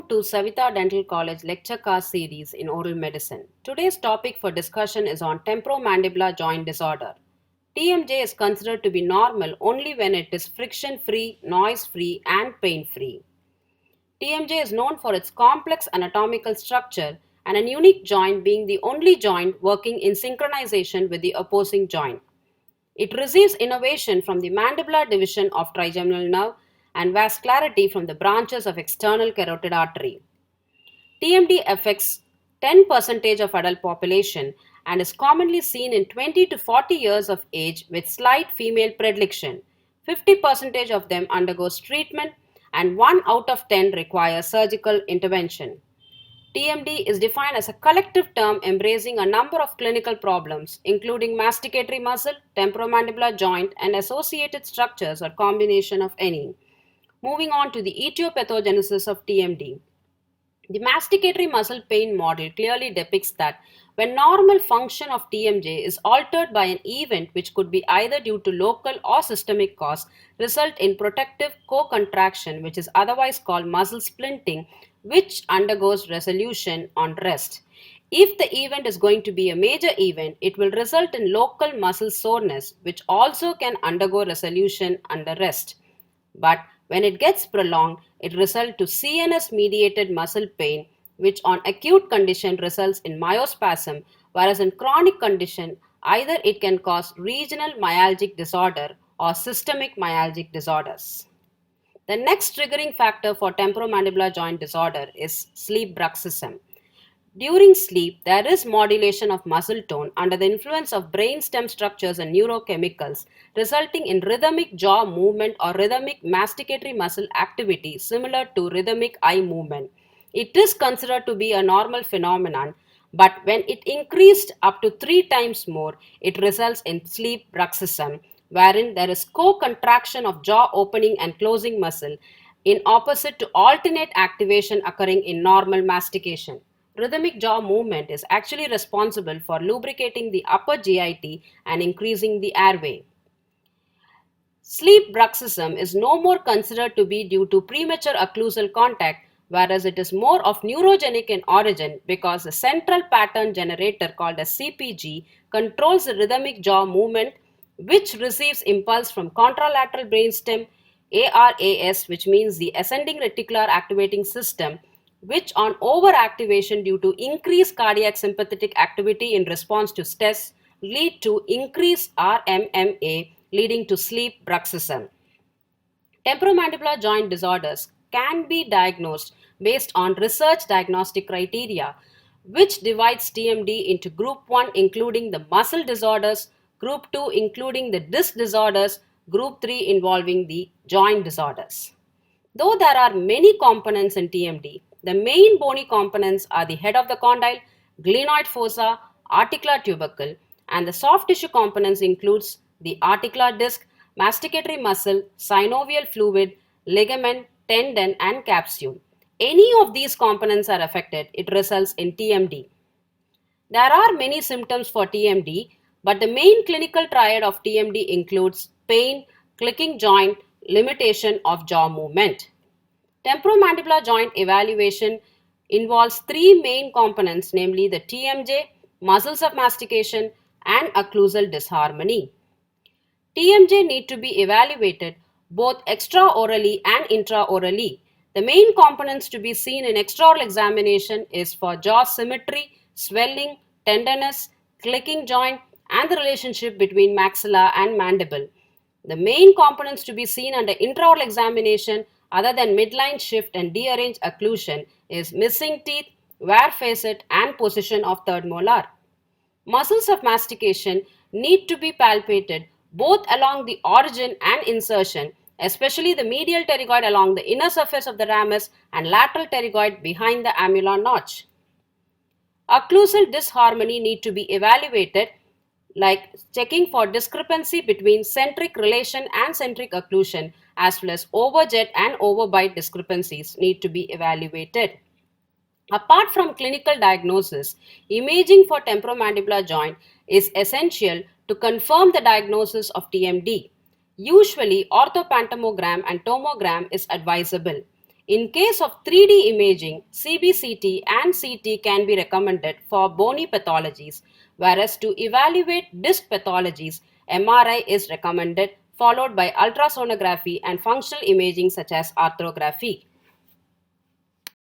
to Savita Dental College lecture cast series in oral medicine. Today's topic for discussion is on temporomandibular joint disorder. TMJ is considered to be normal only when it is friction free, noise free, and pain free. TMJ is known for its complex anatomical structure and a unique joint being the only joint working in synchronization with the opposing joint. It receives innervation from the mandibular division of trigeminal nerve and vascularity from the branches of external carotid artery. TMD affects 10% of adult population and is commonly seen in 20 to 40 years of age with slight female predilection. 50% of them undergoes treatment and 1 out of 10 requires surgical intervention. TMD is defined as a collective term embracing a number of clinical problems, including masticatory muscle, temporomandibular joint, and associated structures or combination of any. Moving on to the etiopathogenesis of TMD. The masticatory muscle pain model clearly depicts that when normal function of TMJ is altered by an event which could be either due to local or systemic cause, result in protective co-contraction, which is otherwise called muscle splinting, which undergoes resolution on rest. If the event is going to be a major event, it will result in local muscle soreness, which also can undergo resolution under rest. But when it gets prolonged, it results to CNS-mediated muscle pain, which on acute condition results in myospasm, whereas in chronic condition, either it can cause regional myalgic disorder or systemic myalgic disorders. The next triggering factor for temporomandibular joint disorder is sleep bruxism. During sleep, there is modulation of muscle tone under the influence of brainstem structures and neurochemicals, resulting in rhythmic jaw movement or rhythmic masticatory muscle activity similar to rhythmic eye movement. It is considered to be a normal phenomenon, but when it increased up to 3 times more, it results in sleep bruxism, wherein there is co-contraction of jaw opening and closing muscle, in opposite to alternate activation occurring in normal mastication. Rhythmic jaw movement is actually responsible for lubricating the upper GIT and increasing the airway. Sleep bruxism is no more considered to be due to premature occlusal contact, whereas it is more of neurogenic in origin because the central pattern generator called as CPG controls the rhythmic jaw movement, which receives impulse from contralateral brainstem ARAS, which means the ascending reticular activating system, which on overactivation due to increased cardiac sympathetic activity in response to stress lead to increased RMMA, leading to sleep bruxism. Temporomandibular joint disorders can be diagnosed based on research diagnostic criteria, which divides TMD into Group 1 including the muscle disorders, Group 2 including the disc disorders, Group 3 involving the joint disorders. Though there are many components in TMD, the main bony components are the head of the condyle, glenoid fossa, articular tubercle, and the soft tissue components includes the articular disc, masticatory muscle, synovial fluid, ligament, tendon, and capsule. Any of these components are affected, it results in TMD. There are many symptoms for TMD, but the main clinical triad of TMD includes pain, clicking joint, limitation of jaw movement. Temporomandibular joint evaluation involves 3 main components, namely the TMJ, muscles of mastication, and occlusal disharmony. TMJ need to be evaluated both extraorally and intraorally. The main components to be seen in extraoral examination is for jaw symmetry, swelling, tenderness, clicking joint, and the relationship between maxilla and mandible. The main components to be seen under intraoral examination other than midline shift and dearranged occlusion is missing teeth, wear facet, and position of third molar. Muscles of mastication need to be palpated both along the origin and insertion, especially the medial pterygoid along the inner surface of the ramus and lateral pterygoid behind the ampular notch. Occlusal disharmony need to be evaluated like checking for discrepancy between centric relation and centric occlusion, as well as overjet and overbite discrepancies need to be evaluated. Apart from clinical diagnosis, imaging for temporomandibular joint is essential to confirm the diagnosis of TMD. Usually, orthophantomogram and tomogram is advisable. In case of 3D imaging, CBCT and CT can be recommended for bony pathologies, whereas to evaluate disc pathologies, MRI is recommended, followed by ultrasonography and functional imaging such as arthrography.